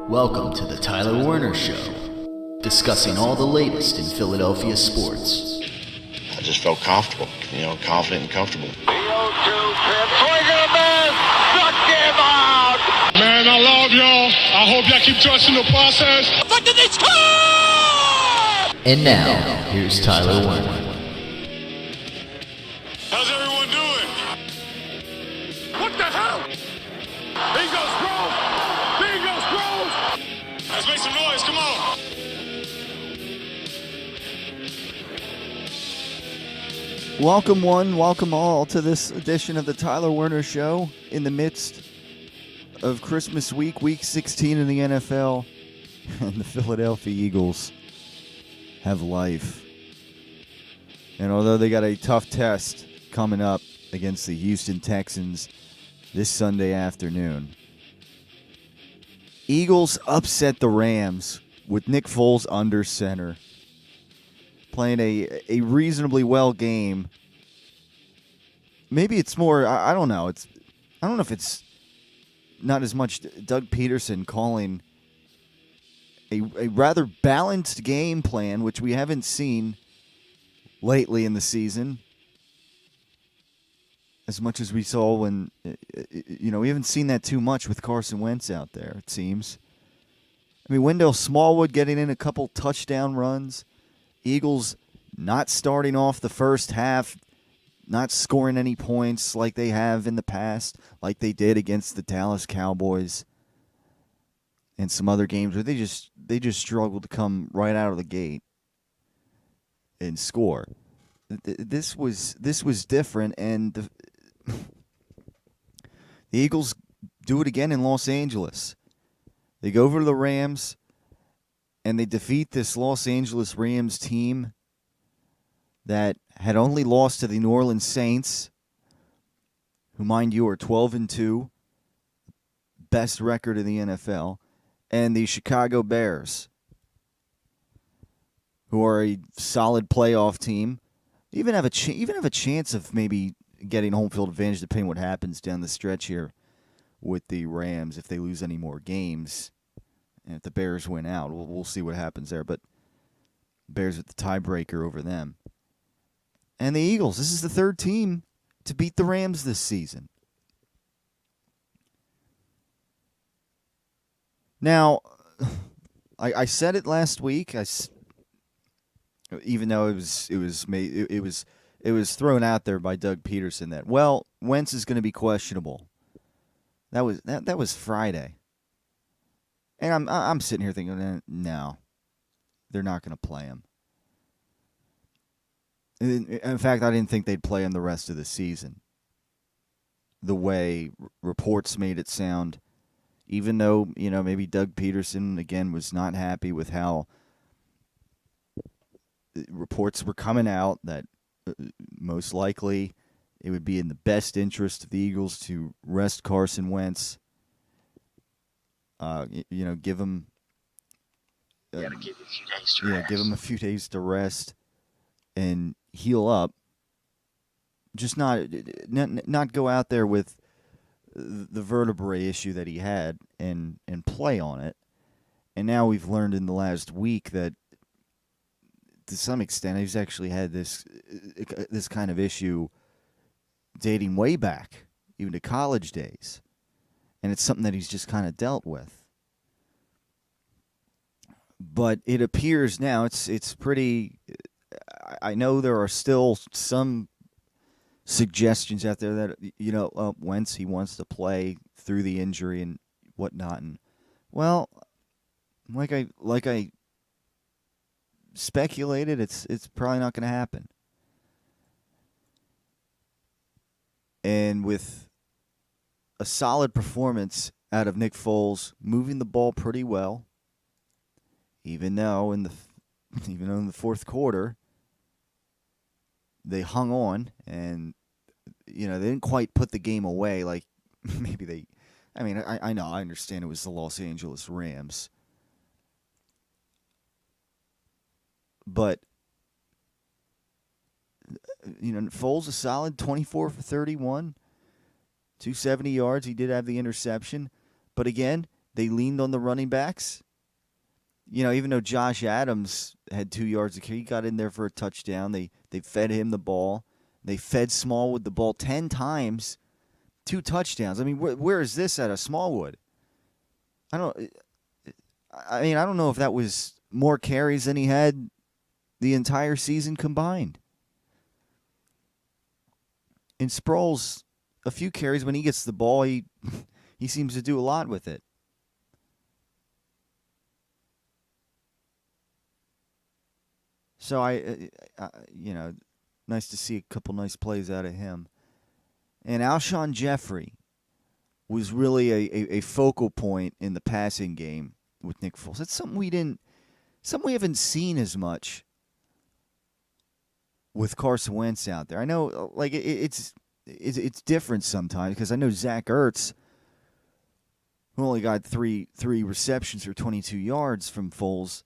Welcome to the Tyler Werner Show, discussing all the latest in Philadelphia sports. I just felt comfortable, confident and comfortable. The 0-2 pitch, swing and a miss, struck him out! Man, I love y'all. I hope y'all keep trusting the process. But did they score? And now, here's Tyler Werner. How's everyone doing? What the hell? There goes Grove. There goes Grove. Let's make some noise. Come on. Welcome one, welcome all to this edition of the Tyler Werner Show in the midst of Christmas week, week 16 in the NFL, and the Philadelphia Eagles have life. And although they got a tough test coming up against the Houston Texans this Sunday afternoon, Eagles upset the Rams with Nick Foles under center, playing a reasonably well game. Maybe it's more, I don't know. I don't know if it's not as much Doug Peterson calling a rather balanced game plan, which we haven't seen lately in the season, as much as we saw when, we haven't seen that too much with Carson Wentz out there, it seems. I mean, Wendell Smallwood getting in a couple touchdown runs. Eagles not starting off the first half, not scoring any points like they have in the past, like they did against the Dallas Cowboys and some other games where they just struggled to come right out of the gate and score. This was different, and the Eagles do it again in Los Angeles. They go over to the Rams, and they defeat this Los Angeles Rams team that had only lost to the New Orleans Saints, who, mind you, are 12-2, best record in the NFL, and the Chicago Bears, who are a solid playoff team, even have a chance of maybe getting home field advantage depending on what happens down the stretch here with the Rams if they lose any more games. And if the Bears win out, we'll see what happens there. But Bears with the tiebreaker over them. And the Eagles, this is the third team to beat the Rams this season. Now, I said it last week. Even though it was thrown out there by Doug Peterson that, well, Wentz is going to be questionable. That was Friday. And I'm sitting here thinking, no, they're not going to play him. In fact, I didn't think they'd play him the rest of the season. The way reports made it sound, even though, maybe Doug Peterson, again, was not happy with how reports were coming out that most likely it would be in the best interest of the Eagles to rest Carson Wentz. Give him, give him a few days to rest and heal up. Just not go out there with the vertebrae issue that he had and play on it. And now we've learned in the last week that to some extent he's actually had this kind of issue dating way back, even to college days. And it's something that he's just kind of dealt with. But it appears now it's pretty. I know there are still some suggestions out there that Wentz, he wants to play through the injury and whatnot. And well, like I speculated, it's probably not going to happen. And with a solid performance out of Nick Foles, moving the ball pretty well, even though in the fourth quarter they hung on and they didn't quite put the game away like maybe they. I mean, I know, I understand it was the Los Angeles Rams, but Foles a solid 24 for 31, 270 yards. He did have the interception, but again, they leaned on the running backs. Even though Josh Adams had 2 yards a carry, he got in there for a touchdown. They fed him the ball. They fed Smallwood the ball 10 times, 2 touchdowns. I mean, where is this at a Smallwood? I don't know if that was more carries than he had the entire season combined. And Sproles, a few carries when he gets the ball, he seems to do a lot with it. So nice to see a couple nice plays out of him. And Alshon Jeffrey was really a focal point in the passing game with Nick Foles. That's something we haven't seen as much with Carson Wentz out there. I know, like it's different sometimes because I know Zach Ertz, who only got three receptions for 22 yards from Foles.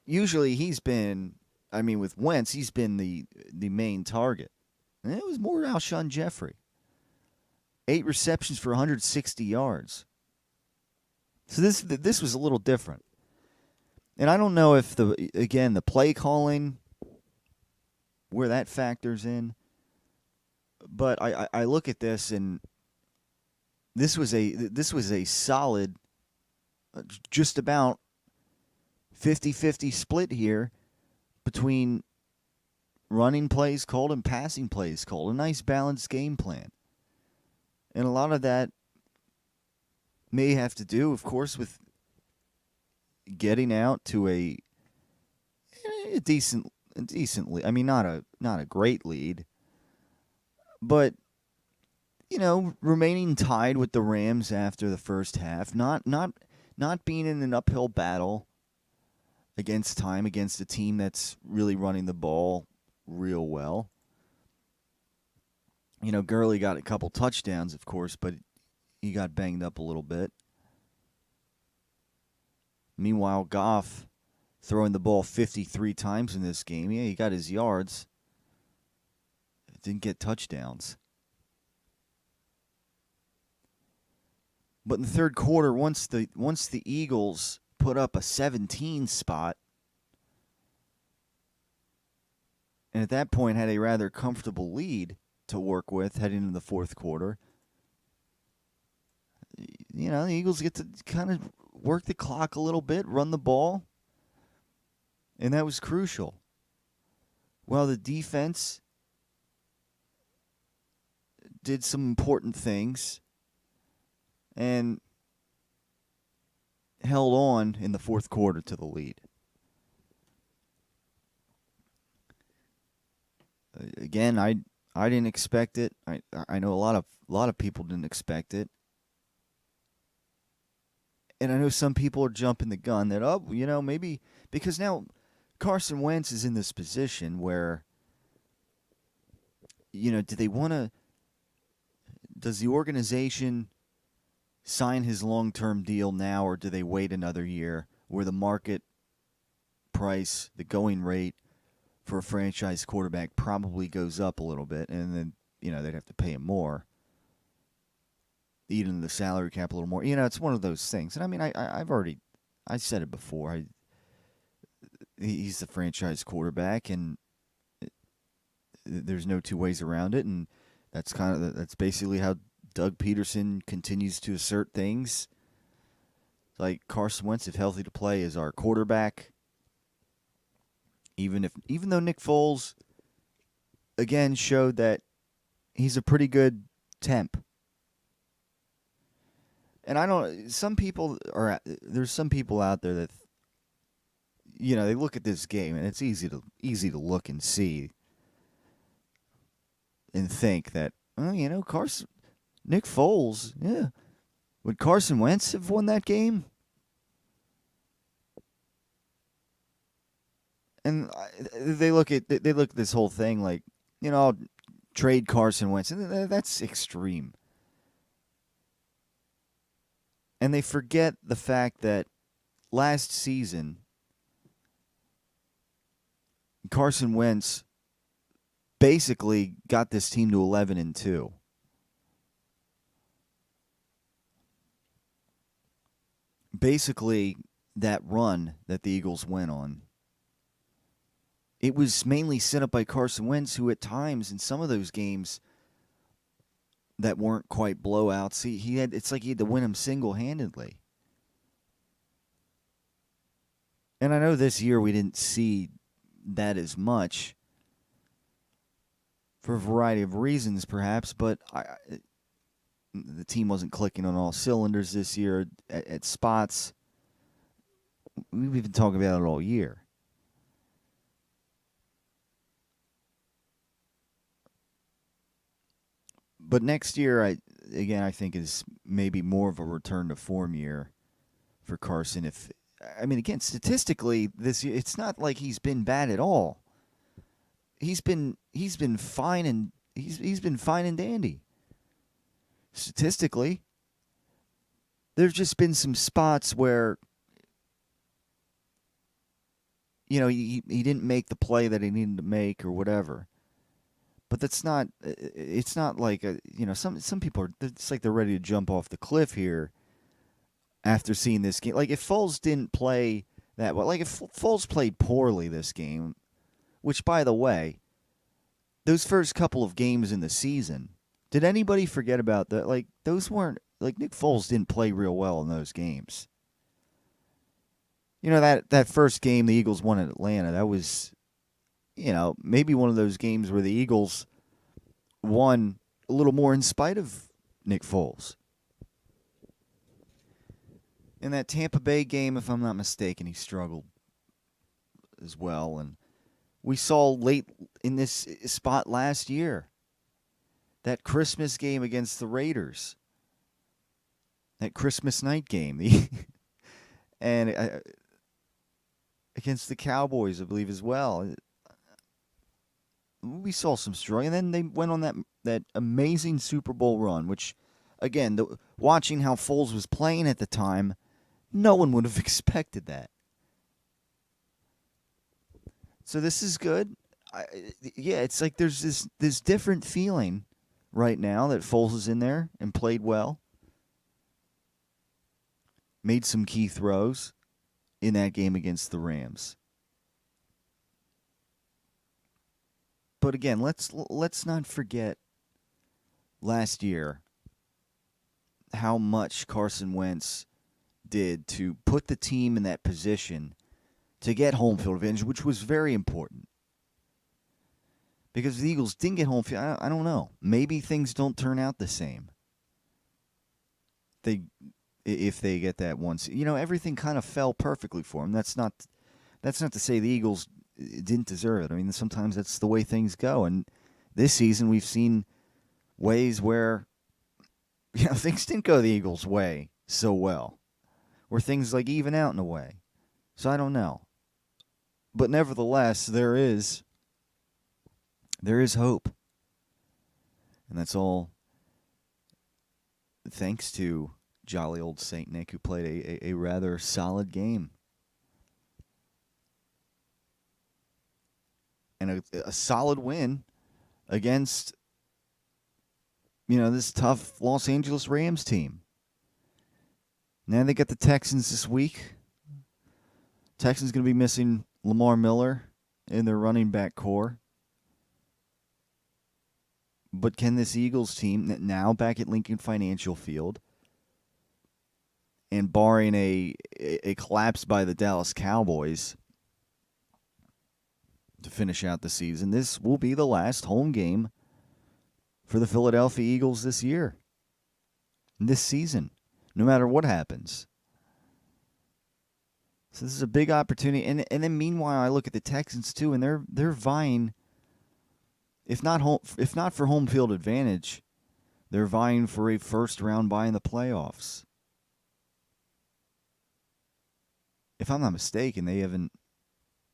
Usually with Wentz, he's been the main target. And it was more Alshon Jeffrey. 8 receptions for 160 yards. So this was a little different. And I don't know if the play calling, where that factors in. But I look at this, and this was a solid, just about 50-50 split here between running plays called and passing plays called. A nice balanced game plan. And a lot of that may have to do, of course, with getting out to a decently. I mean, not a great lead, but remaining tied with the Rams after the first half, not being in an uphill battle against a team that's really running the ball real well. Gurley got a couple touchdowns, of course, but he got banged up a little bit. Meanwhile, Goff throwing the ball 53 times in this game. Yeah, he got his yards. Didn't get touchdowns. But in the third quarter, once the Eagles put up a 17 spot, and at that point had a rather comfortable lead to work with heading into the fourth quarter, the Eagles get to kind of work the clock a little bit, run the ball, and that was crucial. Well, the defense did some important things and held on in the fourth quarter to the lead. Again, I didn't expect it. I know a lot of people didn't expect it. And I know some people are jumping the gun that, maybe because now Carson Wentz is in this position where, does the organization sign his long-term deal now, or do they wait another year where the market price, the going rate for a franchise quarterback probably goes up a little bit, and then, they'd have to pay him more, eat into the salary cap a little more. It's one of those things. And I mean, I said it before. He's the franchise quarterback, and there's no two ways around it. And that's basically how Doug Peterson continues to assert things. Like Carson Wentz, if healthy to play, is our quarterback. Even though Nick Foles again showed that he's a pretty good temp. And there's some people out there that, they look at this game and it's easy to look and see and think that, Nick Foles, yeah. Would Carson Wentz have won that game? And they look at this whole thing like, I'll trade Carson Wentz. And that's extreme. And they forget the fact that last season, Carson Wentz basically got this team to 11-2. basically that run that the Eagles went on, it was mainly set up by Carson Wentz, who at times in some of those games that weren't quite blowouts, it's like he had to win them single-handedly. And I know this year we didn't see that as much for a variety of reasons, perhaps, but the team wasn't clicking on all cylinders this year at spots. We've been talking about it all year. But next year, I think is maybe more of a return to form year for Carson. Again, statistically, this year it's not like he's been bad at all. He's been fine, and he's been fine and dandy. Statistically, there's just been some spots where he didn't make the play that he needed to make or whatever. But it's not like some people it's like they're ready to jump off the cliff here after seeing this game. Like if Foles didn't play that well, like if Foles played poorly this game, which by the way, those first couple of games in the season, did anybody forget about that? Like those weren't like Nick Foles didn't play real well in those games. That first game the Eagles won at Atlanta, that was maybe one of those games where the Eagles won a little more in spite of Nick Foles. In that Tampa Bay game, if I'm not mistaken, he struggled as well. And we saw late in this spot last year, that Christmas game against the Raiders, that Christmas night game, and against the Cowboys, I believe, as well. We saw some struggle, and then they went on that amazing Super Bowl run, which, again, watching how Foles was playing at the time, no one would have expected that. So this is good. It's like there's this different feeling right now that Foles is in there and played well. Made some key throws in that game against the Rams. But again, let's not forget last year how much Carson Wentz did to put the team in that position to get home field advantage, which was very important. Because the Eagles didn't get home field, I don't know. Maybe things don't turn out the same. If they get that once, everything kind of fell perfectly for them. That's not to say the Eagles didn't deserve it. I mean, sometimes that's the way things go. And this season, we've seen ways where things didn't go the Eagles' way so well, where things like even out in a way. So I don't know, but nevertheless, there is hope, and that's all thanks to jolly old Saint Nick, who played a rather solid game. And a solid win against, this tough Los Angeles Rams team. Now they got the Texans this week. Texans going to be missing Lamar Miller in their running back core. But can this Eagles team, now back at Lincoln Financial Field, and barring a collapse by the Dallas Cowboys to finish out the season, this will be the last home game for the Philadelphia Eagles this year, this season, no matter what happens. So this is a big opportunity. And then meanwhile, I look at the Texans too, and they're vying, if not for home field advantage, they're vying for a first round bye in the playoffs. If I'm not mistaken, they haven't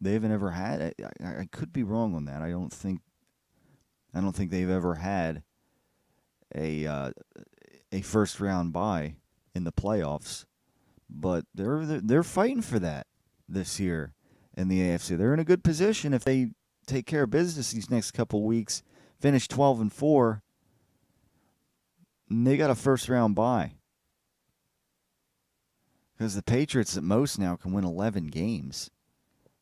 ever had it. I could be wrong on that. I don't think they've ever had a first round bye in the playoffs, but they're fighting for that this year in the AFC. They're in a good position if they take care of business these next couple weeks, finish 12-4, and they got a first round bye. Because the Patriots at most now can win 11 games.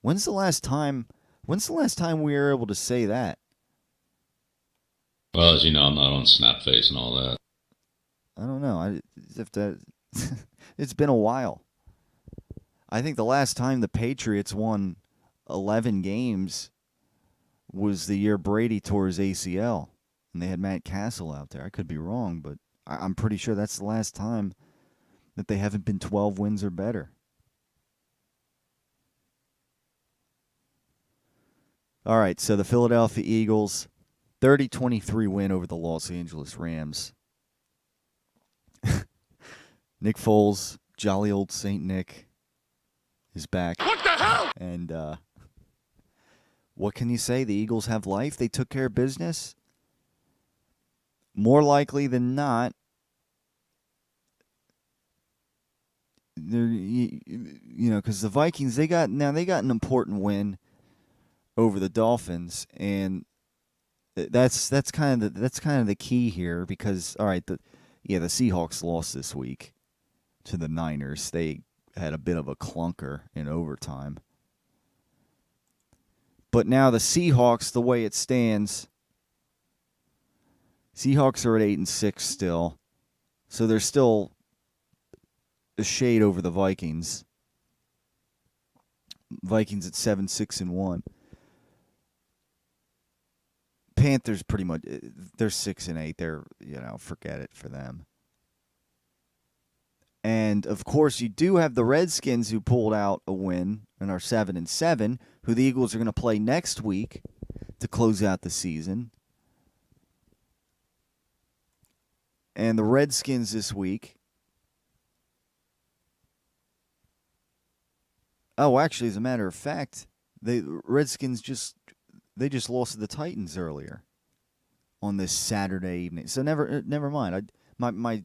When's the last time we were able to say that? Well, as you know, I'm not on Snapface and all that. I don't know. It's been a while. I think the last time the Patriots won 11 games was the year Brady tore his ACL, and they had Matt Castle out there. I could be wrong, but I'm pretty sure that's the last time that they haven't been 12 wins or better. All right, so the Philadelphia Eagles, 30-23 win over the Los Angeles Rams. Nick Foles, jolly old Saint Nick, is back. What the hell? And what can you say? The Eagles have life. They took care of business. More likely than not, because the Vikings they got an important win over the Dolphins, and that's kind of the key here. Because all right, the Seahawks lost this week to the Niners. They had a bit of a clunker in overtime. But now the Seahawks, the way it stands, Seahawks are at 8-6 still. So they're still a shade over the Vikings. Vikings at 7-6-1. Panthers pretty much they're 6-8. They're, forget it for them. And of course, you do have the Redskins who pulled out a win and are 7-7, who the Eagles are going to play next week to close out the season. And the Redskins this week. Oh, actually, as a matter of fact, the Redskins just lost to the Titans earlier on this Saturday evening. So never mind. My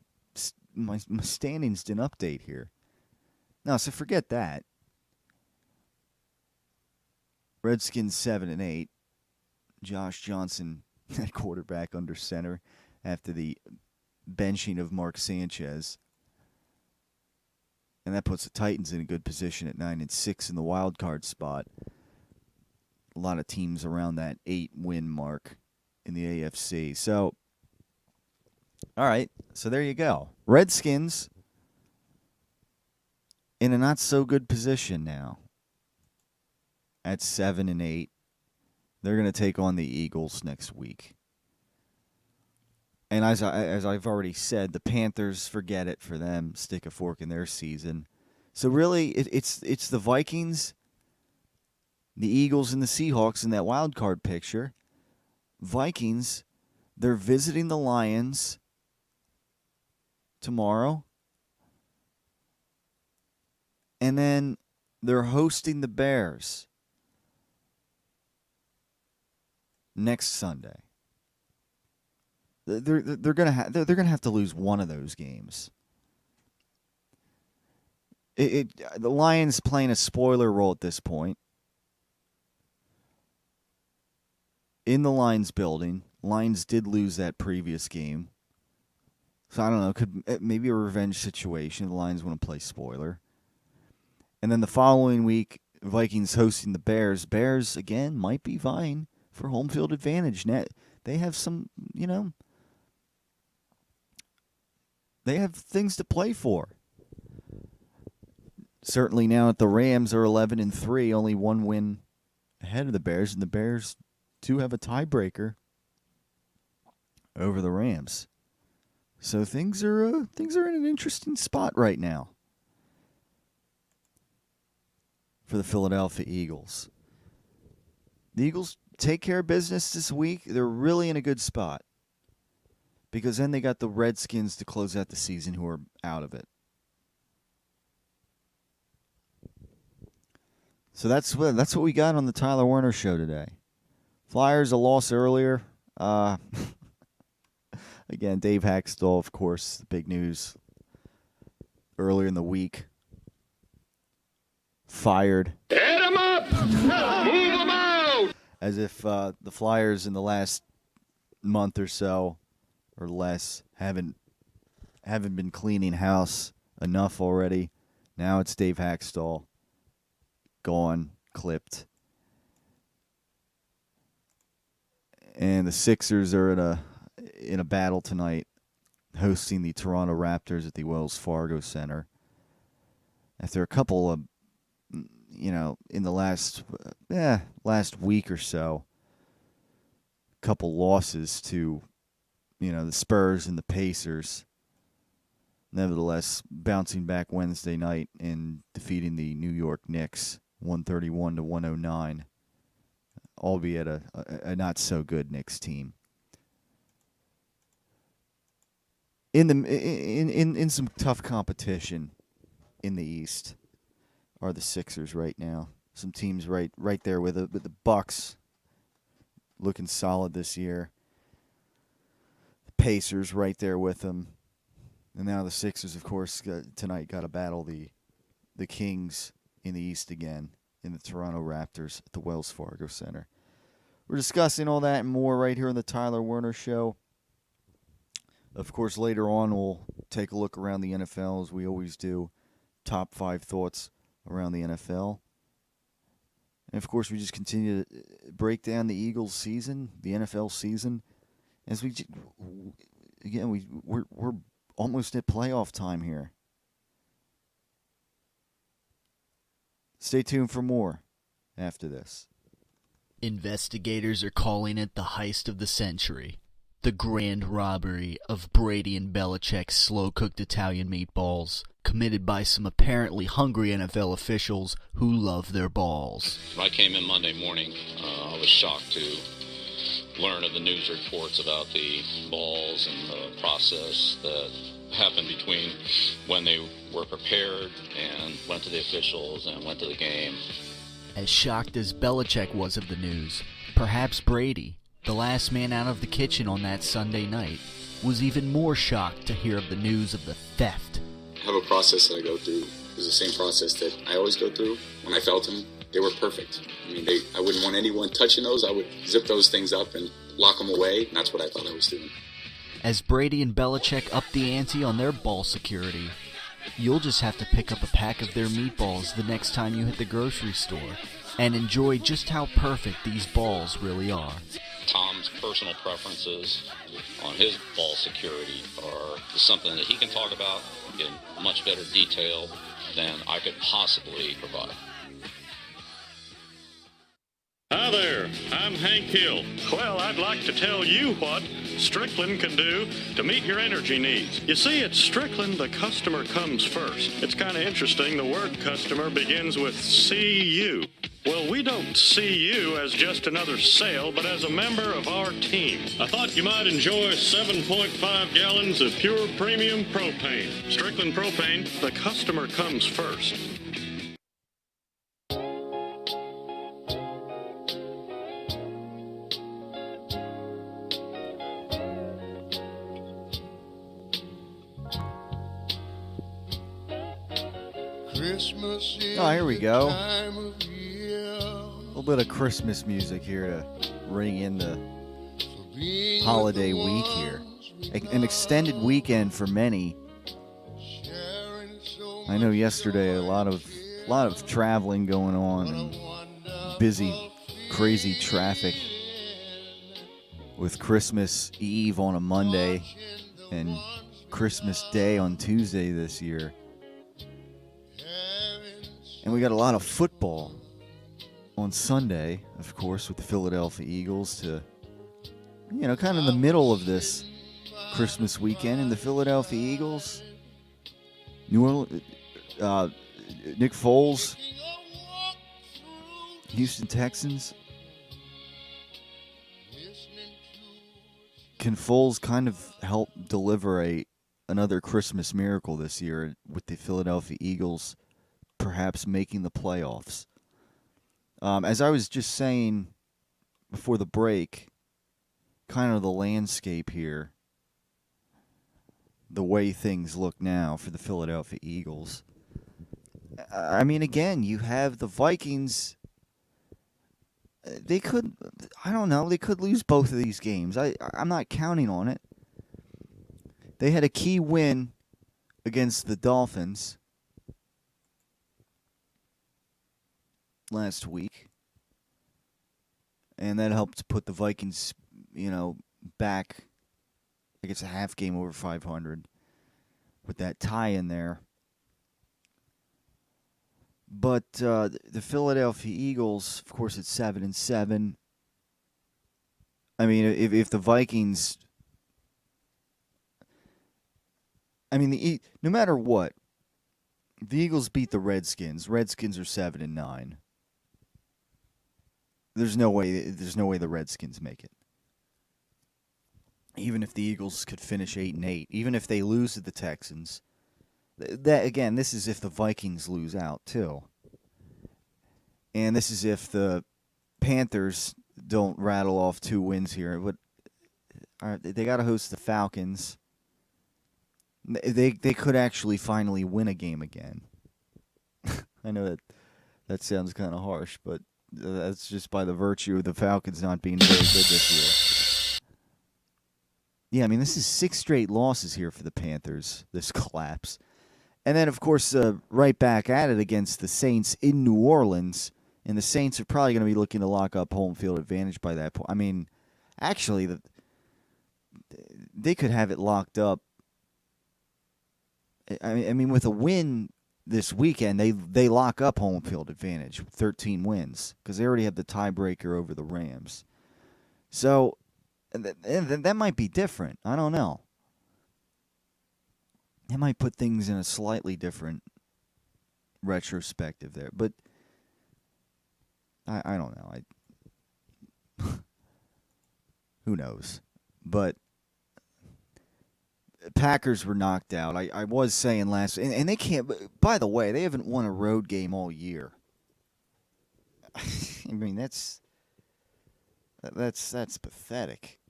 standings didn't update here. No, so forget that. Redskins 7-8. Josh Johnson at quarterback under center after the benching of Mark Sanchez. And that puts the Titans in a good position at 9-6 in the wild card spot. A lot of teams around that 8-win mark in the AFC. So, all right. So there you go. Redskins in a not so good position now at 7-8. They're going to take on the Eagles next week. And as I've already said, the Panthers, forget it for them. Stick a fork in their season. So really, it's the Vikings, the Eagles, and the Seahawks in that wild card picture. Vikings, they're visiting the Lions tomorrow. And then they're hosting the Bears next Sunday. They're gonna have to lose one of those games. The Lions playing a spoiler role at this point. In the Lions building, Lions did lose that previous game, so I don't know. Could maybe a revenge situation. The Lions want to play spoiler, and then the following week, Vikings hosting the Bears. Bears again might be vying for home field advantage. They have some, they have things to play for. Certainly now that the Rams are 11-3, only one win ahead of the Bears, and the Bears do have a tiebreaker over the Rams. So things are in an interesting spot right now for the Philadelphia Eagles. The Eagles take care of business this week. They're really in a good spot because then they got the Redskins to close out the season who are out of it. So that's what we got on the Tyler Werner Show today. Flyers a loss earlier. Again, Dave Haxtell, of course, the big news earlier in the week. Fired. Hit him up! Move him out! As if the Flyers in the last month or so or less haven't been cleaning house enough already. Now it's Dave Hackstall. Gone, clipped. And the Sixers are in a battle tonight, hosting the Toronto Raptors at the Wells Fargo Center. After a couple of, in the last week or so, a couple losses to, the Spurs and the Pacers. Nevertheless, bouncing back Wednesday night and defeating the New York Knicks 131-109, albeit a not so good Knicks team. In some tough competition in the East are the Sixers right now. Some teams right there with the Bucks looking solid this year. The Pacers right there with them. And now the Sixers, of course, tonight got to battle the Kings in the East again in the Toronto Raptors at the Wells Fargo Center. We're discussing all that and more right here on the Tyler Werner Show. Of course, later on, we'll take a look around the NFL as we always do. Top 5 thoughts around the NFL. And, of course, we just continue to break down the Eagles' season, the NFL season. As we're almost at playoff time here. Stay tuned for more after this. Investigators are calling it the heist of the century. The grand robbery of Brady and Belichick's slow-cooked Italian meatballs, committed by some apparently hungry NFL officials who love their balls. When I came in Monday morning, I was shocked to learn of the news reports about the balls and the process that happened between when they were prepared and went to the officials and went to the game. As shocked as Belichick was of the news, perhaps Brady, the last man out of the kitchen on that Sunday night, was even more shocked to hear of the news of the theft. I have a process that I go through. It's the same process that I always go through. When I felt them, they were perfect. I mean, I wouldn't want anyone touching those. I would zip those things up and lock them away, and that's what I thought I was doing. As Brady and Belichick up the ante on their ball security, you'll just have to pick up a pack of their meatballs the next time you hit the grocery store and enjoy just how perfect these balls really are. Tom's personal preferences on his ball security are something that he can talk about in much better detail than I could possibly provide. Hi there, I'm Hank Hill. Well, I'd like to tell you what Strickland can do to meet your energy needs. You see, at Strickland, the customer comes first. It's kind of interesting. The word customer begins with C-U. Well, we don't see you as just another sale, but as a member of our team. I thought you might enjoy 7.5 gallons of pure premium propane. Strickland Propane, the customer comes first. Oh, here we go. A little bit of Christmas music here to ring in the holiday week here. An extended weekend for many. I know yesterday a lot of traveling going on and busy, crazy traffic with Christmas Eve on a Monday and Christmas Day on Tuesday this year. And we got a lot of football on Sunday, of course, with the Philadelphia Eagles to, kind of in the middle of this Christmas weekend. And the Philadelphia Eagles, New Orleans, Nick Foles, Houston Texans. Can Foles kind of help deliver another Christmas miracle this year with the Philadelphia Eagles perhaps making the playoffs? As I was just saying before the break, kind of the landscape here, the way things look now for the Philadelphia Eagles. I mean, again, you have the Vikings. They could lose both of these games. I'm not counting on it. They had a key win against the Dolphins. last week. And that helped put the Vikings, back, I guess, a half game over 500 with that tie in there. But the Philadelphia Eagles, of course, it's 7-7. I mean, if the Vikings, no matter what, the Eagles beat the Redskins. Redskins are 7-9. There's no way the Redskins make it. Even if the Eagles could finish 8-8, even if they lose to the Texans, that again, this is if the Vikings lose out too. And this is if the Panthers don't rattle off 2 wins here. But they got to host the Falcons. They could actually finally win a game again. I know that sounds kind of harsh, but that's just by the virtue of the Falcons not being very good this year. Yeah, I mean, this is 6 straight losses here for the Panthers, this collapse. And then, of course, right back at it against the Saints in New Orleans. And the Saints are probably going to be looking to lock up home field advantage by that point. I mean, actually, they could have it locked up. I mean, with a win this weekend, they lock up home field advantage with 13 wins because they already have the tiebreaker over the Rams. So that might be different. I don't know. That might put things in a slightly different retrospective there. But I don't know. Who knows? But Packers were knocked out. I was saying last, and they can't. By the way, they haven't won a road game all year. I mean, that's pathetic.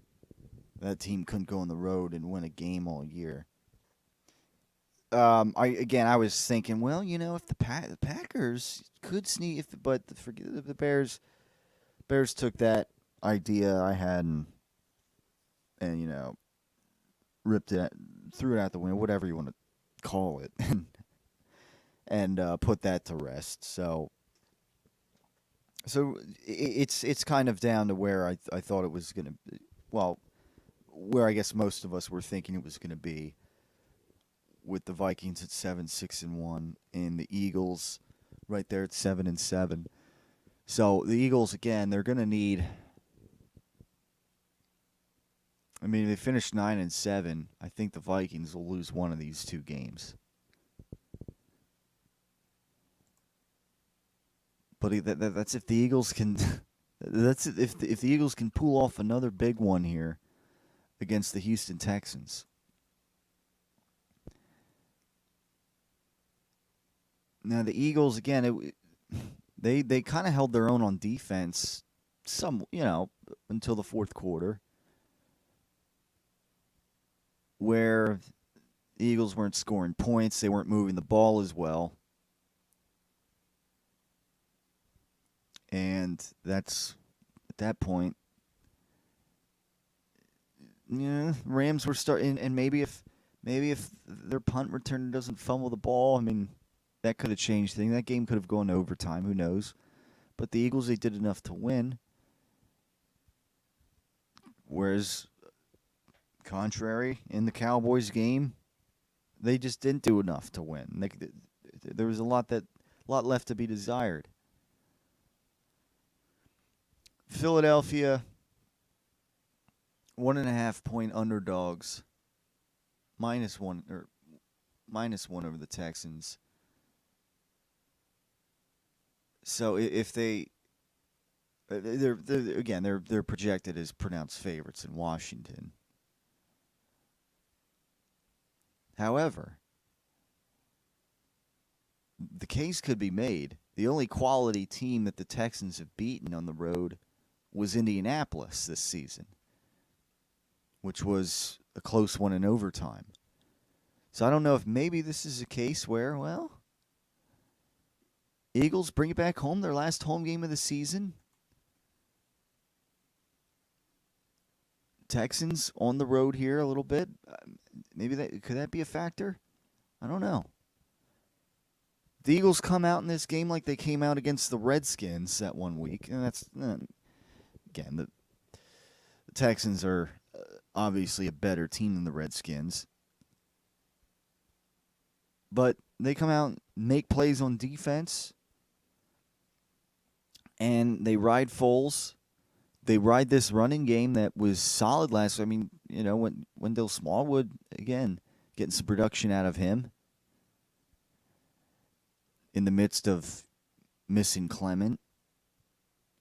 That team couldn't go on the road and win a game all year. I was thinking, well, if the Packers could sneak, but the Bears took that idea I had and ripped it, threw it out the window, whatever you want to call it, and put that to rest. So it's kind of down to where I thought it was going to, well, where I guess most of us were thinking it was going to be, with the Vikings at 7-6-1 and the Eagles right there at 7-7. So the Eagles, again, they're going to need. I mean, they finished 9-7. I think the Vikings will lose one of these 2 games. But that's if the Eagles can. That's if the Eagles can pull off another big one here against the Houston Texans. Now the Eagles, again, they kind of held their own on defense, until the fourth quarter, where the Eagles weren't scoring points, they weren't moving the ball as well, and that's at that point, Rams were starting, and maybe if their punt returner doesn't fumble the ball, I mean, that could have changed things. That game could have gone to overtime. Who knows? But the Eagles, they did enough to win. Whereas, contrary, in the Cowboys game, they just didn't do enough to win. There was a lot left to be desired. Philadelphia, 1.5-point underdogs, -1 over the Texans. So if they're projected as pronounced favorites in Washington. However, the case could be made. The only quality team that the Texans have beaten on the road was Indianapolis this season, which was a close one in overtime. So I don't know if maybe this is a case where, well, Eagles bring it back home, their last home game of the season. Texans on the road here a little bit. Maybe could that be a factor? I don't know. the Eagles come out in this game like they came out against the Redskins that one week, and that's again the Texans are obviously a better team than the Redskins, but they come out and make plays on defense, and they ride Foles. They ride this running game that was solid last. I mean, Wendell Smallwood again getting some production out of him in the midst of missing Clement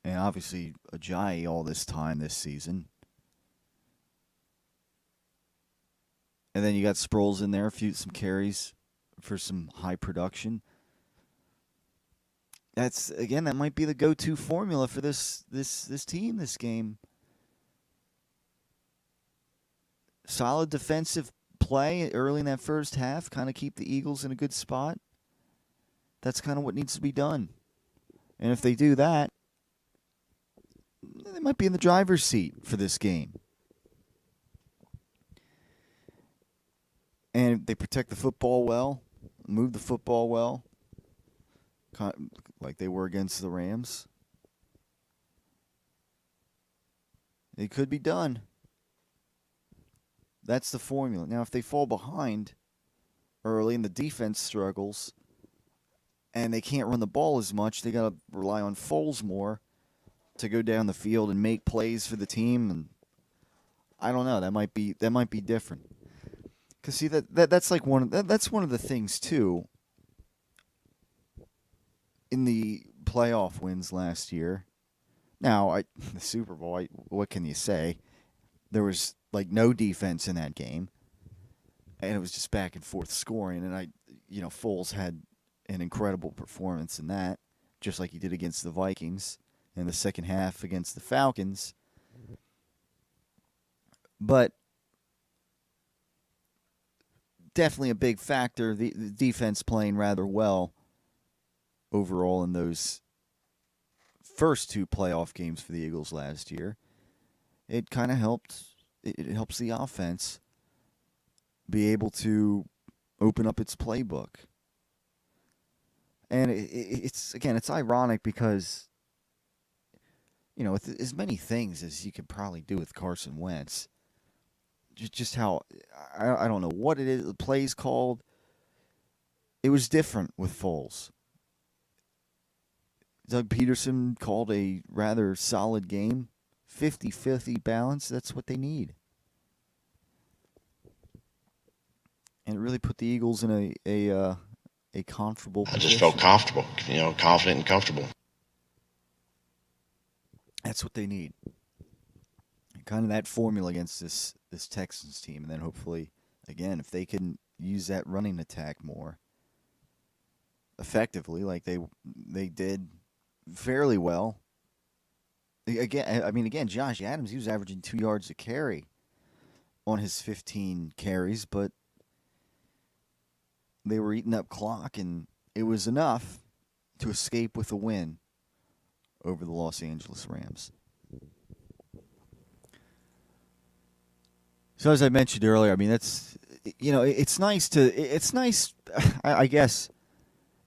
and obviously Ajayi all this time this season. And then you got Sproles in there, some carries for some high production. That might be the go-to formula for this team this game. Solid defensive play early in that first half, kind of keep the Eagles in a good spot. That's kind of what needs to be done. And if they do that, they might be in the driver's seat for this game. And if they protect the football well, move the football well, like they were against the Rams, it could be done. That's the formula. Now, if they fall behind early and the defense struggles and they can't run the ball as much, they got to rely on Foles more to go down the field and make plays for the team. And I don't know. That might be different. Because see that's like that's one of the things too. In the playoff wins last year, now the Super Bowl, what can you say? There was like no defense in that game, and it was just back and forth scoring. And Foles had an incredible performance in that, just like he did against the Vikings in the second half against the Falcons. But definitely a big factor. The defense playing rather well overall in those first two playoff games for the Eagles last year. It kind of helped. It helps the offense be able to open up its playbook. And it's ironic because, with as many things as you could probably do with Carson Wentz, just how, I don't know what it is, the play's called. It was different with Foles. Doug Peterson called a rather solid game. 50-50 balance, that's what they need. And it really put the Eagles in a comfortable position. I just felt comfortable, confident and comfortable. That's what they need. Kind of that formula against this Texans team. And then hopefully, again, if they can use that running attack more effectively like they did fairly well. Again, Josh Adams, he was averaging 2 yards a carry on his 15 carries, but they were eating up clock, and it was enough to escape with a win over the Los Angeles Rams. So as I mentioned earlier, that's it's nice, I guess,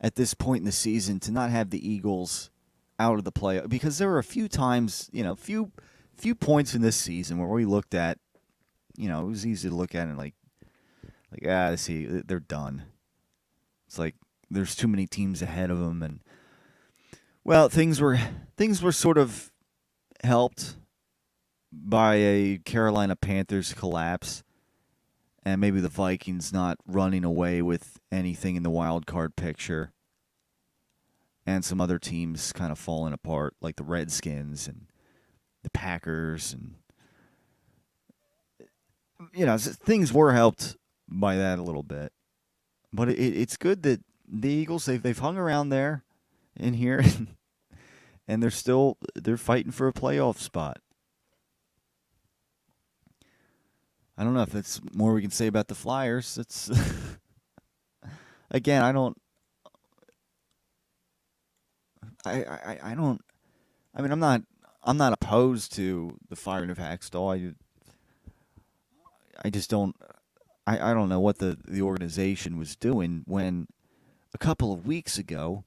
at this point in the season to not have the Eagles out of the play, because there were a few times, few points in this season where we looked at, it was easy to look at and see, they're done. It's like there's too many teams ahead of them, and things were sort of helped by a Carolina Panthers collapse, and maybe the Vikings not running away with anything in the wild card picture. And some other teams kind of falling apart, like the Redskins and the Packers. And, things were helped by that a little bit. But it's good that the Eagles, they've hung around there in here, and they're fighting for a playoff spot. I don't know if that's more we can say about the Flyers. It's again, I'm not opposed to the firing of Hackstall. I just don't. I don't know what the organization was doing when a couple of weeks ago,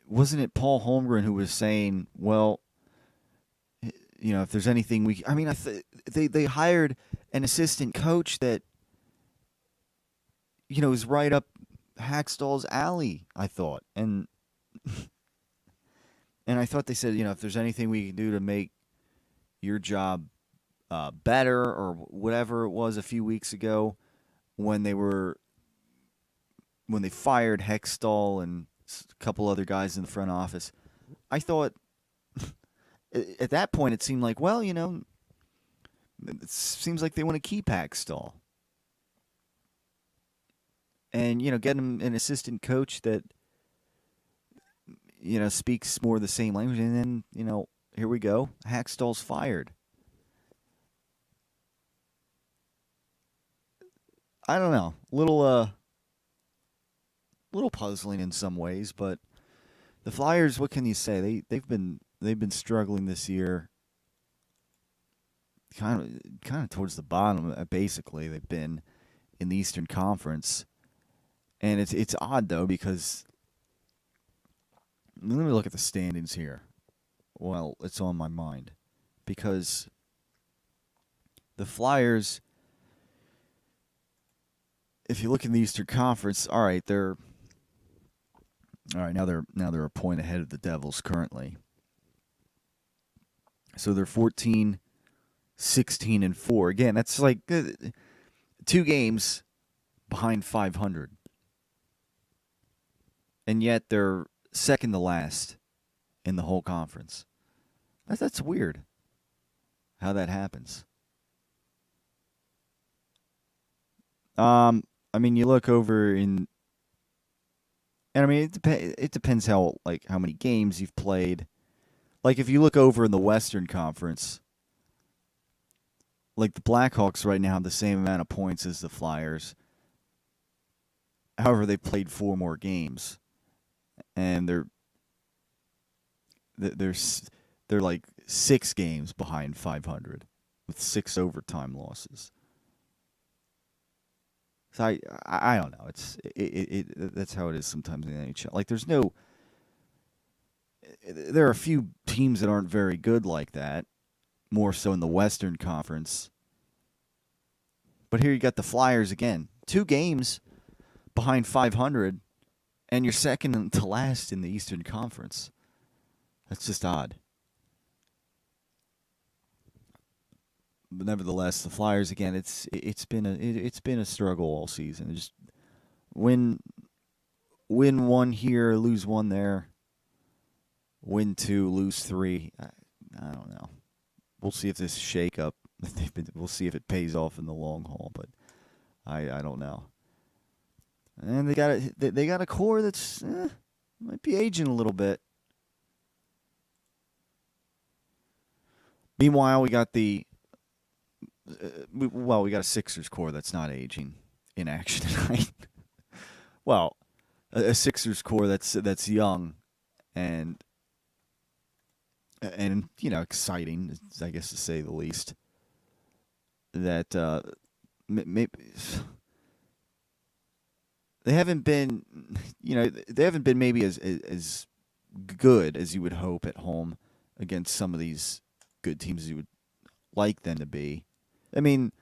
wasn't it Paul Holmgren who was saying, well, if there's anything they hired an assistant coach that, is right up Hackstall's alley, I thought. And I thought they said, if there's anything we can do to make your job better or whatever it was a few weeks ago when they fired Hextall and a couple other guys in the front office. I thought at that point it seemed like, well, it seems like they want to keep Hextall. And, get him an assistant coach that, speaks more the same language. And then, here we go. Hackstall's fired. I don't know. Little puzzling in some ways, but the Flyers, what can you say? They've been struggling this year. Kind of towards the bottom, basically. They've been in the Eastern Conference. And it's odd, though, because let me look at the standings here. Well, it's on my mind. Because the Flyers, if you look in the Eastern Conference, all right, now they're a point ahead of the Devils currently. So they're 14, 16, and 4. Again, that's like 2 games behind 500. And yet they're second to last in the whole conference. That's weird how that happens. You look over in, and it depends how many games you've played. Like if you look over in the Western Conference, like the Blackhawks right now have the same amount of points as the Flyers. However, they've played 4 more games, and they're like 6 games behind 500 with 6 overtime losses. So I don't know. That's how it is sometimes in the NHL. Like there are a few teams that aren't very good like that, more so in the Western Conference. But here you got the Flyers again, 2 games behind 500, and you're second to last in the Eastern Conference. That's just odd. But nevertheless, the Flyers again. It's been a struggle all season. Just win 1 here, lose 1 there. Win 2, lose 3. I don't know. We'll see if this shakeup. We'll see if it pays off in the long haul. But I don't know. And they got a core that's might be aging a little bit. Meanwhile, we got we got a Sixers core that's not aging in action tonight. Well, a Sixers core that's young and exciting, I guess to say the least. That maybe they haven't been, maybe as good as you would hope at home against some of these good teams you would like them to be. Again,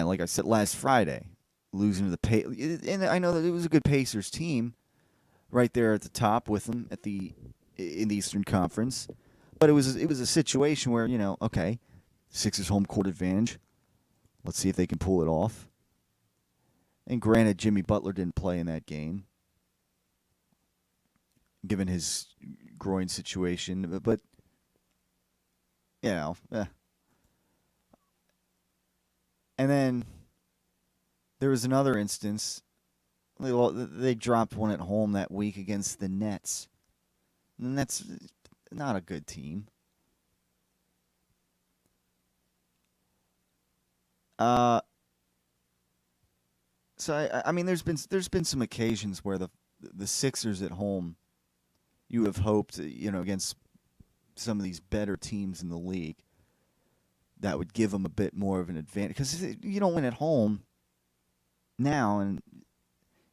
like I said last Friday, losing to the and I know that it was a good Pacers team, right there at the top with them in the Eastern Conference, but it was a situation where okay, Sixers home court advantage. Let's see if they can pull it off. And granted, Jimmy Butler didn't play in that game, given his groin situation, but And then there was another instance. They dropped one at home that week against the Nets. And that's not a good team. So there's been some occasions where the Sixers at home, you have hoped, against some of these better teams in the league, that would give them a bit more of an advantage. Because you don't win at home now, and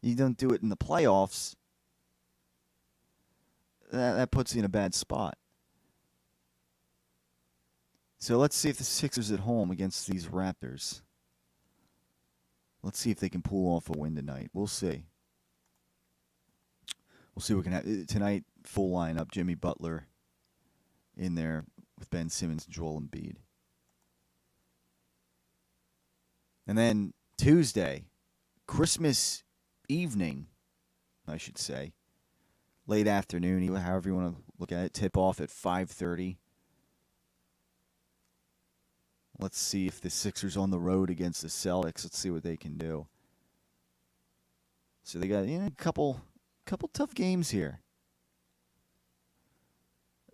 You don't do it in the playoffs. That puts you in a bad spot. So let's see if the Sixers at home against these Raptors. Let's see if they can pull off a win tonight. We'll see. We'll see what we can have. Tonight, full lineup. Jimmy Butler in there with Ben Simmons and Joel Embiid. And then Tuesday, Christmas evening, I should say. Late afternoon, however you want to look at it. Tip-off at 5:30. Let's see if the Sixers on the road against the Celtics. Let's see what they can do. So they got a couple tough games here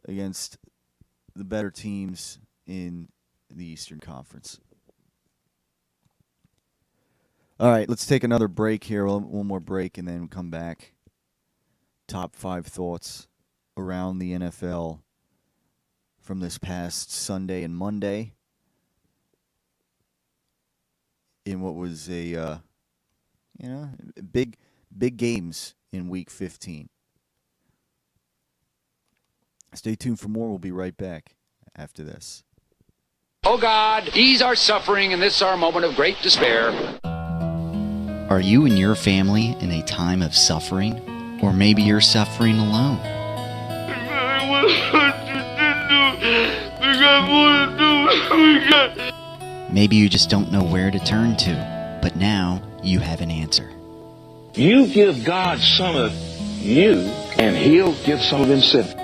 against the better teams in the Eastern Conference. All right, let's take another break here. One more break, and then we'll come back. Top 5 thoughts around the NFL from this past Sunday and Monday in what was a big games in Week 15. Stay tuned for more. We'll be right back after this. Oh God, ease our suffering in this our moment of great despair. Are you and your family in a time of suffering? Or maybe you're suffering alone? Maybe you just don't know where to turn to, but now you have an answer. You give God some of you, and He'll give some of Himself.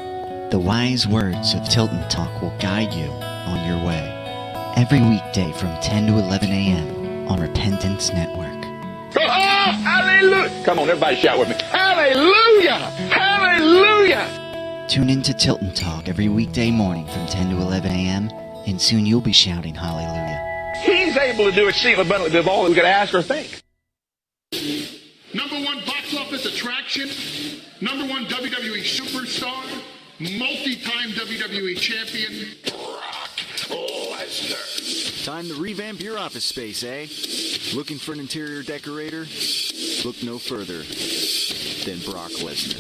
The wise words of Tilton Talk will guide you on your way. Every weekday from 10 to 11 a.m. on Repentance Network. Oh, hallelujah! Come on, everybody shout with me. Hallelujah! Hallelujah! Tune in to Tilton Talk every weekday morning from 10 to 11 a.m. and soon you'll be shouting hallelujah. He's able to do exceedingly abundantly above all that we could ask or think. #1 box office attraction, #1 WWE superstar, multi-time WWE champion, Brock Lesnar. Time to revamp your office space, eh? Looking for an interior decorator? Look no further than Brock Lesnar.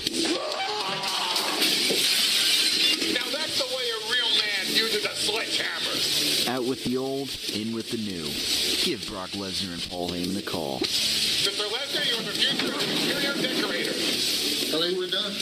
Now that's the way a real man uses a sledgehammer. Out with the old, in with the new. Give Brock Lesnar and Paul Heyman a call. Mr. Lesnar, you're the future interior decorator. I think we're done.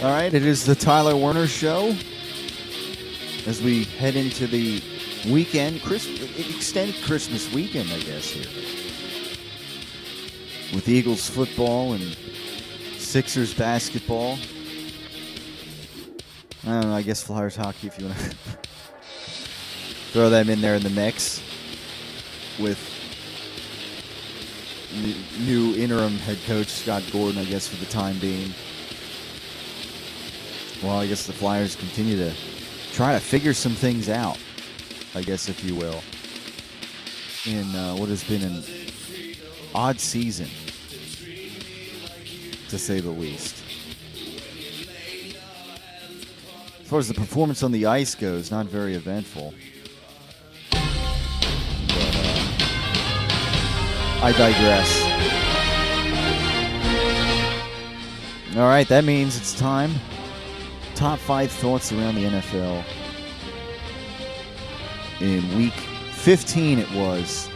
All right, it is the Tyler Werner Show as we head into the weekend, extended Christmas weekend, I guess, here. With Eagles football and Sixers basketball. I don't know, I guess Flyers hockey if you want to throw them in there in the mix with new interim head coach Scott Gordon, I guess, for the time being. Well, I guess the Flyers continue to try to figure some things out, I guess, if you will, in what has been an odd season, to say the least. As far as the performance on the ice goes, not very eventful. But I digress. All right, that means it's time. Top 5 thoughts around the NFL. In Week 15 it was,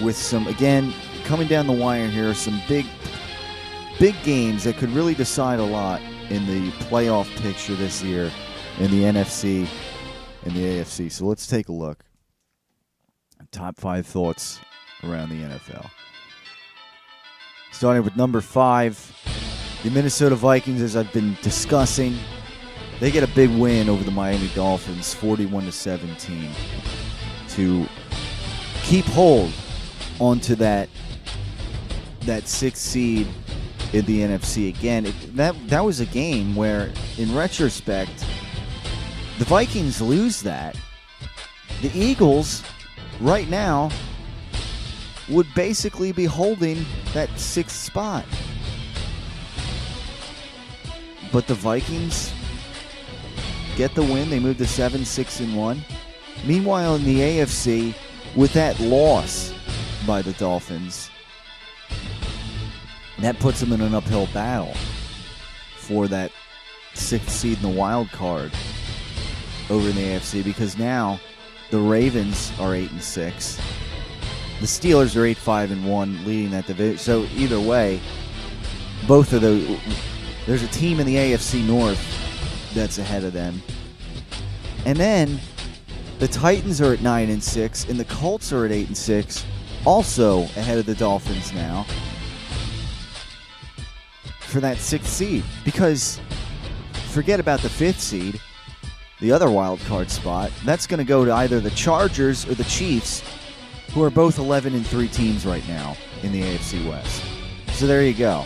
with some, again, coming down the wire here, some big games that could really decide a lot in the playoff picture this year in the NFC and the AFC. So let's take a look. Top 5 thoughts around the NFL. Starting with number 5, the Minnesota Vikings, as I've been discussing. They get a big win over the Miami Dolphins, 41-17, to keep hold onto that 6th seed in the NFC. Again, that was a game where, in retrospect, the Vikings lose that. the Eagles, right now, would basically be holding that 6th spot. But the Vikings get the win. They move to 7-6-1. Meanwhile, in the AFC, with that loss by the Dolphins, that puts them in an uphill battle for that 6th seed in the wild card over in the AFC, because now the Ravens are 8-6. The Steelers are 8-5-1, leading that division. So either way, both of those, there's a team in the AFC North that's ahead of them. And then the Titans are at 9-6, and the Colts are at 8-6, also ahead of the Dolphins now for that 6th seed. Because forget about the 5th seed, the other wild card spot. That's going to go to either the Chargers or the Chiefs, who are both 11-3 teams right now in the AFC West. So there you go.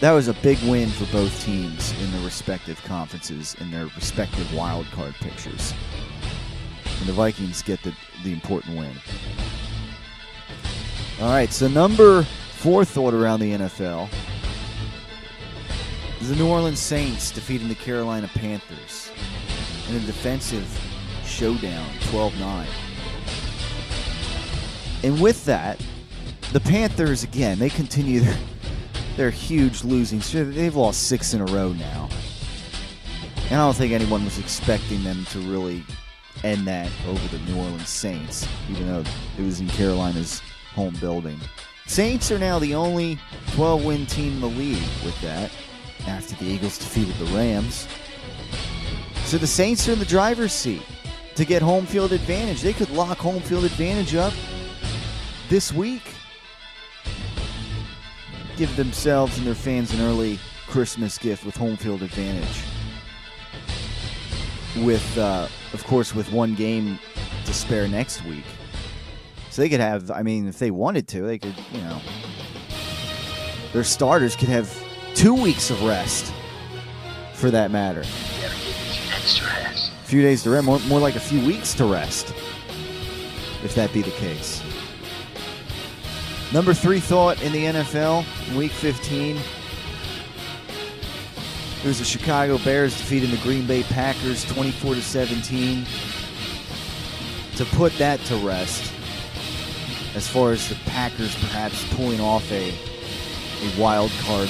That was a big win for both teams in their respective conferences in their respective wild card pictures. And the Vikings get the important win. All right, so number 4 thought around the NFL is the New Orleans Saints defeating the Carolina Panthers in a defensive showdown, 12-9. And with that, the Panthers, again, they continue their huge losing streak. They've lost 6 in a row now. And I don't think anyone was expecting them to really end that over the New Orleans Saints, even though it was in Carolina's home building. Saints are now the only 12-win team in the league with that, after the Eagles defeated the Rams. So the Saints are in the driver's seat to get home field advantage. They could lock home field advantage up this week. Give themselves and their fans an early Christmas gift with home field advantage. With, of course, with one game to spare next week. So they could have, I mean, if they wanted to, they could, their starters could have 2 weeks of rest, for that matter. A few days to rest, more like a few weeks to rest, if that be the case. Number 3 thought in the NFL, Week 15. It was the Chicago Bears defeating the Green Bay Packers 24-17 to put that to rest, as far as the Packers perhaps pulling off a wild card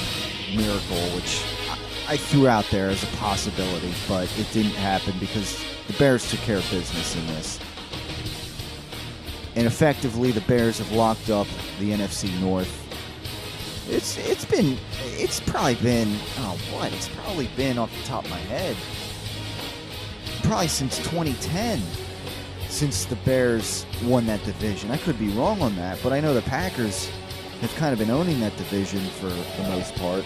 miracle, which I threw out there as a possibility, but it didn't happen because the Bears took care of business in this. And effectively, the Bears have locked up the NFC North. It's probably been off the top of my head, probably since 2010, since the Bears won that division. I could be wrong on that, but I know the Packers have kind of been owning that division for the most part,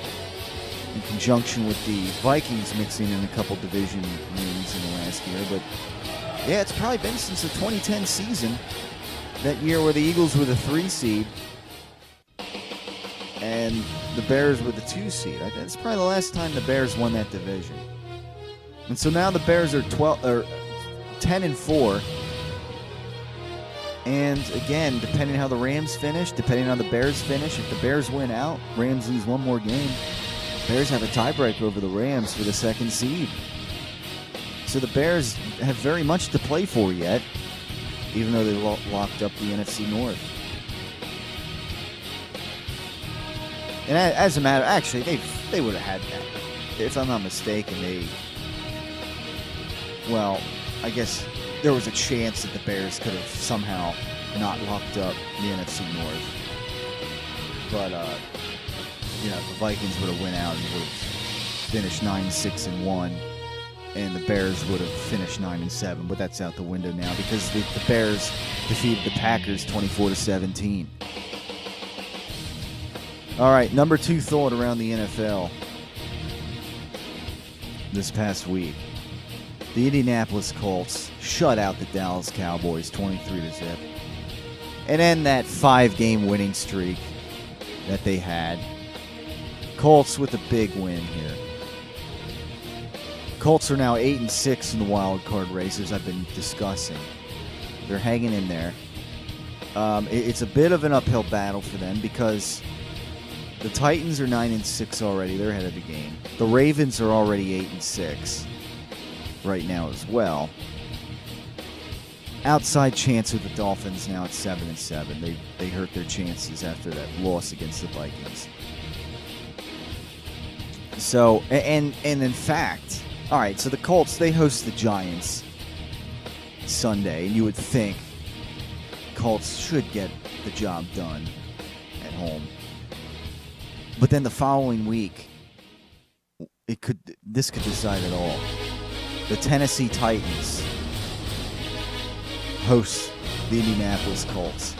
in conjunction with the Vikings mixing in a couple division wins in the last year. But yeah, it's probably been since the 2010 season, that year where the Eagles were the 3 seed and the Bears were the 2 seed. That's probably the last time the Bears won that division. And so now the Bears are 10-4. And again, depending how the Rams finish, depending on how the Bears finish, if the Bears win out, Rams lose one more game, Bears have a tiebreaker over the Rams for the 2nd seed. So the Bears have very much to play for yet, even though they locked up the NFC North. And as a matter, actually, they would have had that. If I'm not mistaken, I guess there was a chance that the Bears could have somehow not locked up the NFC North. But, the Vikings would have went out and would have finished 9-6-1. And the Bears would have finished 9-7, but that's out the window now because the Bears defeated the Packers 24-17. All right, number 2 thought around the NFL this past week. The Indianapolis Colts shut out the Dallas Cowboys 23-0. And end that 5-game winning streak that they had. Colts with a big win here. Colts are now 8-6 in the wild card race, as I've been discussing. They're hanging in there. It's a bit of an uphill battle for them because the Titans are 9-6 already. They're ahead of the game. The Ravens are already 8-6 right now as well. Outside chance with the Dolphins now at 7-7. They hurt their chances after that loss against the Vikings. So, and in fact, all right, so the Colts, they host the Giants Sunday, and you would think Colts should get the job done at home. But then the following week, this could decide it all. The Tennessee Titans host the Indianapolis Colts.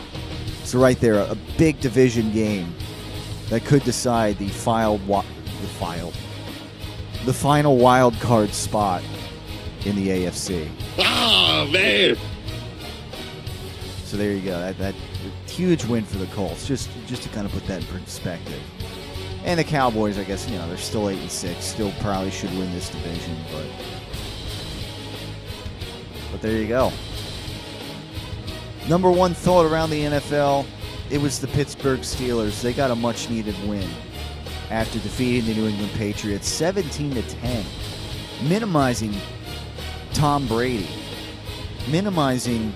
So right there, a big division game that could decide the final wild card spot in the AFC. Oh, man! So there you go. That huge win for the Colts, just to kind of put that in perspective. And the Cowboys, I guess, they're still 8-6, still probably should win this division, but there you go. Number one thought around the NFL, it was the Pittsburgh Steelers. They got a much-needed win after defeating the New England Patriots 17-10, minimizing Tom Brady, minimizing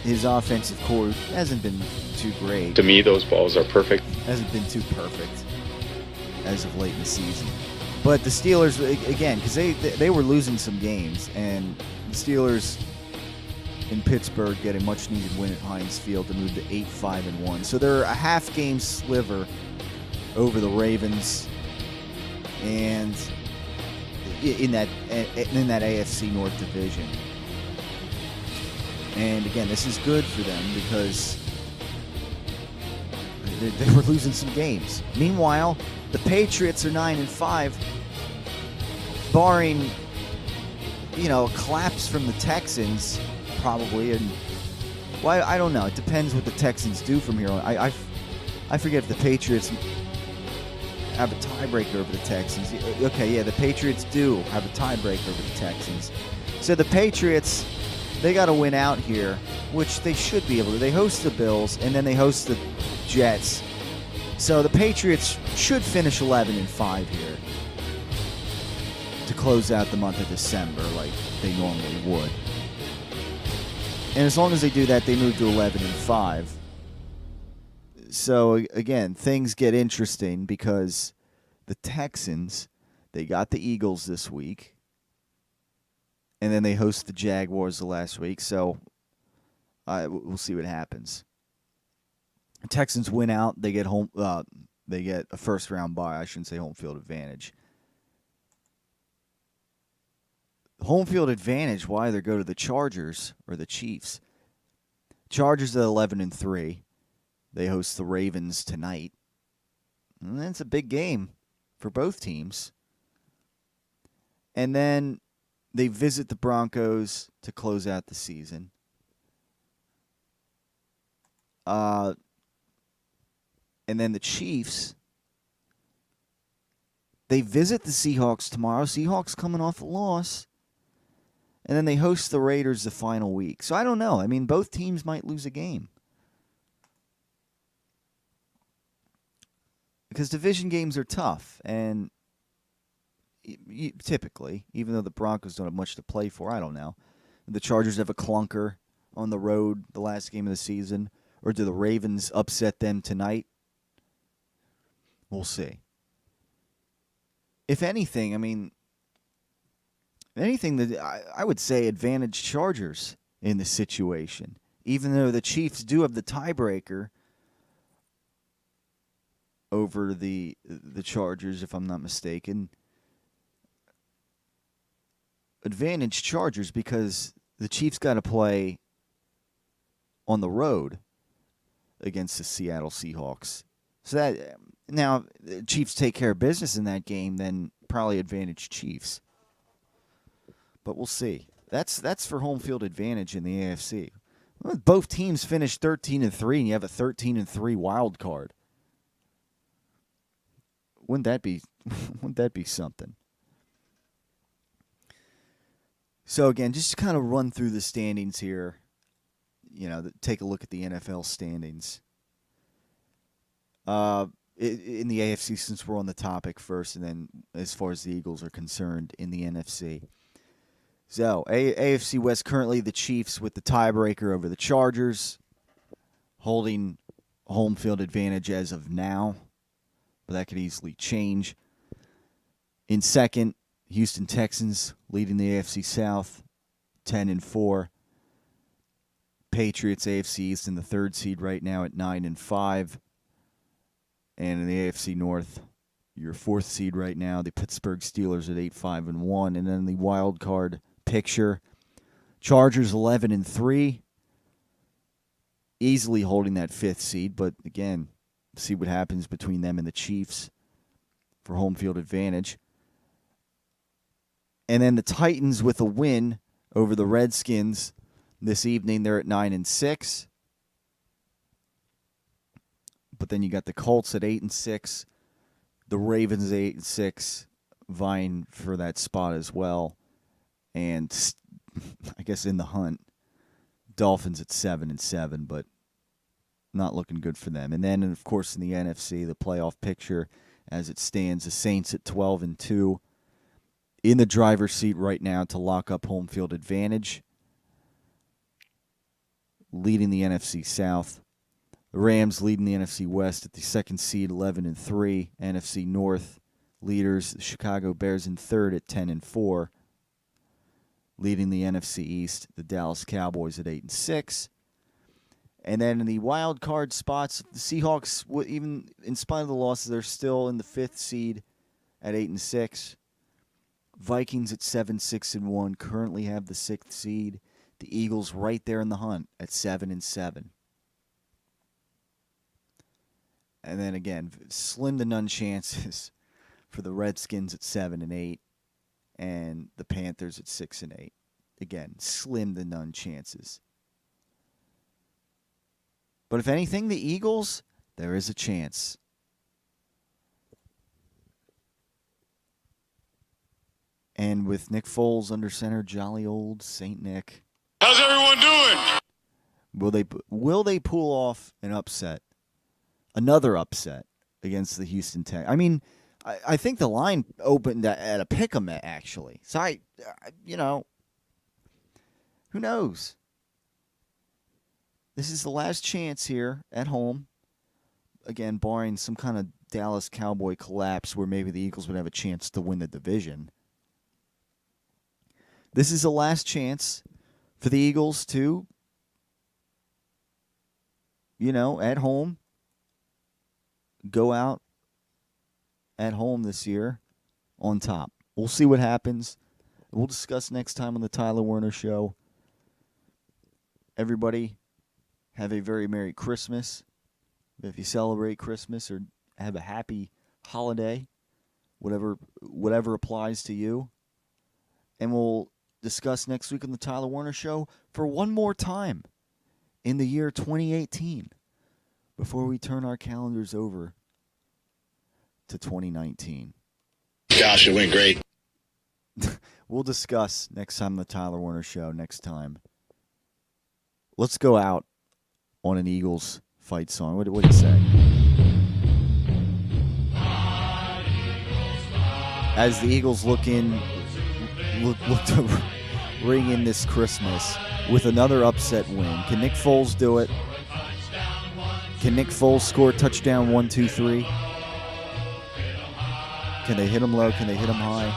his offensive core. Hasn't been too great. To me, those balls are perfect. Hasn't been too perfect as of late in the season. But the Steelers, again, because they were losing some games, and the Steelers in Pittsburgh get a much-needed win at Heinz Field to move to 8-5-1. So they're a half-game sliver over the Ravens, and in that AFC North division. And again, this is good for them because they were losing some games. Meanwhile, the Patriots are 9-5, barring a collapse from the Texans. Probably, and I don't know. It depends what the Texans do from here on. I forget if the Patriots have a tiebreaker over the Texans. Okay, yeah, the Patriots do have a tiebreaker over the Texans. So the Patriots, they got to win out here, which they should be able to. They host the Bills, and then they host the Jets. So the Patriots should finish 11-5 here to close out the month of December like they normally would. And as long as they do that, they move to 11-5. So, again, things get interesting because the Texans, they got the Eagles this week. And then they host the Jaguars the last week. So, we'll see what happens. The Texans win out. They get home. They get a first-round bye. I shouldn't say home field advantage. Home field advantage, why either go to the Chargers or the Chiefs. Chargers at 11-3. They host the Ravens tonight. And that's a big game for both teams. And then they visit the Broncos to close out the season. And then the Chiefs, they visit the Seahawks tomorrow. Seahawks coming off a loss. And then they host the Raiders the final week. So I don't know. I mean, both teams might lose a game. Because division games are tough. And typically, even though the Broncos don't have much to play for, I don't know. The Chargers have a clunker on the road the last game of the season. Or do the Ravens upset them tonight? We'll see. If anything, I mean, that I would say advantage Chargers in this situation. Even though the Chiefs do have the tiebreaker over the Chargers, if I'm not mistaken. Advantage Chargers because the Chiefs got to play on the road against the Seattle Seahawks. So that now the Chiefs take care of business in that game, then probably advantage Chiefs. But we'll see. That's for home field advantage in the AFC. Well, both teams finished 13-3, and you have a 13-3 wild card. Wouldn't that be something? So, again, just to kind of run through the standings here, take a look at the NFL standings. In the AFC, since we're on the topic first, and then as far as the Eagles are concerned, in the NFC. So, AFC West, currently the Chiefs with the tiebreaker over the Chargers, holding home field advantage as of now, but that could easily change. In second, Houston Texans leading the AFC South, 10-4. Patriots, AFC East in the third seed right now at 9-5. And in the AFC North, your fourth seed right now, the Pittsburgh Steelers at 8-5-1. And then the wild card picture, Chargers 11-3, easily holding that fifth seed. But again, see what happens between them and the Chiefs for home field advantage. And then the Titans with a win over the Redskins this evening. They're at 9-6. But then you got the Colts at 8-6. The Ravens at 8-6, vying for that spot as well. And I guess in the hunt, Dolphins at 7-7, but not looking good for them. And then, of course, in the NFC, the playoff picture as it stands, the Saints at 12-2. In the driver's seat right now to lock up home field advantage, leading the NFC South. The Rams leading the NFC West at the second seed, 11-3. NFC North leaders, the Chicago Bears in third at 10-4. Leading the NFC East, the Dallas Cowboys at 8-6. And then in the wild card spots, the Seahawks, even in spite of the losses, they're still in the fifth seed at 8-6. Vikings at 7-6-1 currently have the sixth seed. The Eagles right there in the hunt at 7-7. And then again, slim to none chances for the Redskins at 7-8 and the Panthers at 6-8. Again, slim to none chances. But if anything, the Eagles, there is a chance. And with Nick Foles under center, jolly old St. Nick. How's everyone doing? Will they pull off an upset? Another upset against the Houston Texans? I mean, I think the line opened at a pick'em, actually. So, who knows? This is the last chance here at home. Again, barring some kind of Dallas Cowboy collapse where maybe the Eagles would have a chance to win the division. This is the last chance for the Eagles to, at home, go out at home this year on top. We'll see what happens. We'll discuss next time on the Tyler Werner Show. Everybody, have a very Merry Christmas. If you celebrate Christmas or have a happy holiday, whatever applies to you. And we'll discuss next week on the Tyler Werner Show for one more time in the year 2018 before we turn our calendars over to 2019. Gosh, it went great. We'll discuss next time on the Tyler Werner Show next time. Let's go out on an Eagles fight song. What do you say? As the Eagles look to ring in this Christmas with another upset win. Can Nick Foles do it? Can Nick Foles score touchdown 1, 2, 3? Can they hit him low? Can they hit him high?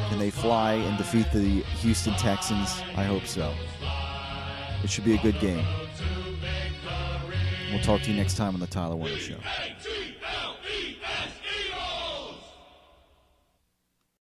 Can they fly and defeat the Houston Texans? I hope so. It should be a good game. We'll talk to you next time on the Tyler Werner Show.